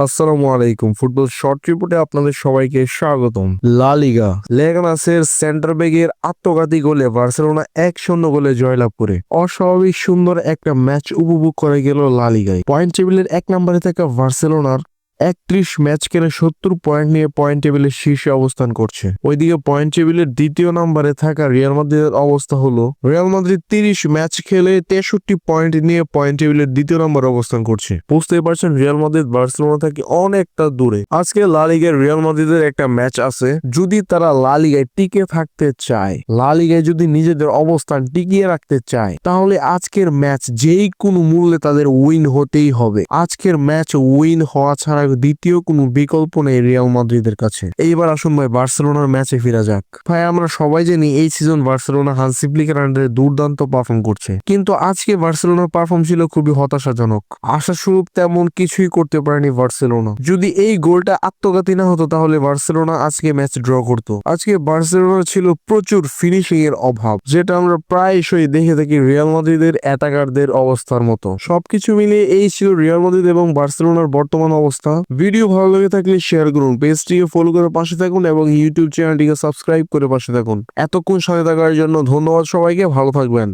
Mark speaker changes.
Speaker 1: আসসালামু আলাইকুম। Football short রিপোর্টে আপনাদের সবাইকে স্বাগতম। লা লিগা লেগানাসের সেন্টার ব্যাগের আত্মঘাতী গোলে বার্সেলোনা 1-0 গোলে জয়লাভ করে অস্বাভাবিক সুন্দর একটা ম্যাচ উপভোগ করে গেল লা লিগায়। পয়েন্ট টেবিলের 1 নম্বরে থাকা বার্সেলোনার 31 ম্যাচ খেলে 70 পয়েন্ট নিয়ে পয়েন্ট টেবিলের শীর্ষে অবস্থান করছে। ওইদিকে পয়েন্ট টেবিলের দ্বিতীয় নম্বরে থাকা রিয়াল মাদ্রিদের অবস্থা হলো, রিয়াল মাদ্রিদ 30 ম্যাচ খেলে 63 পয়েন্ট নিয়ে পয়েন্ট টেবিলের দ্বিতীয় নম্বরে অবস্থান করছে। বুঝতেই পারছেন রিয়াল মাদ্রিদ বার্সেলোনা থেকে অনেকটা দূরে। আজকে লা লিগায় রিয়াল মাদ্রিদের একটা ম্যাচ আছে। যদি তারা লা লিগায় টিকে থাকতে চায়, লা লিগায় যদি নিজেদের অবস্থান টিকিয়ে রাখতে চায়, তাহলে আজকের ম্যাচ যেই কোনো মূল্যে তাদের উইন হতেই হবে। আজকের ম্যাচ উইন হওয়া ছাড়া দ্বিতীয় কোনো বিকল্প নেই রিয়াল মাদ্রিদের কাছে। এইবার আসুন ভাই বার্সেলোনার ম্যাচে ফিরা যাক। ভাই আমরা সবাই জানি এই সিজন বার্সেলোনা হান্সি ফ্লিকের আন্ডারে দুর্দান্ত পারফর্ম করছে, কিন্তু আজকে বার্সেলোনার পারফর্ম ছিল খুবই হতাশাজনক। আশাস্বরূপ তেমন কিছুই করতে পারেনি বার্সেলোনা। যদি এই গোলটা আত্মঘাতী না হতো তাহলে বার্সেলোনা আজকে ম্যাচ ড্র করত। আজকে বার্সেলোনার ছিল প্রচুর ফিনিশিং এর অভাব, যেটা আমরা প্রায়শই দেখে থাকি রিয়াল মাদ্রিদের অ্যাটাকারদের অবস্থার মতো। সবকিছু মিলিয়ে এই ছিল রিয়াল মাদ্রিদ এবং বার্সেলোনার বর্তমান অবস্থা। ভিডিও ভালো লেগে থাকলে শেয়ার করুন, পেজটিকে ফলো করে পাশে থাকুন এবং ইউটিউব চ্যানেলটিকে সাবস্ক্রাইব করে পাশে থাকুন। এতক্ষণ সাথে থাকার জন্য ধন্যবাদ সবাইকে। ভালো থাকবেন।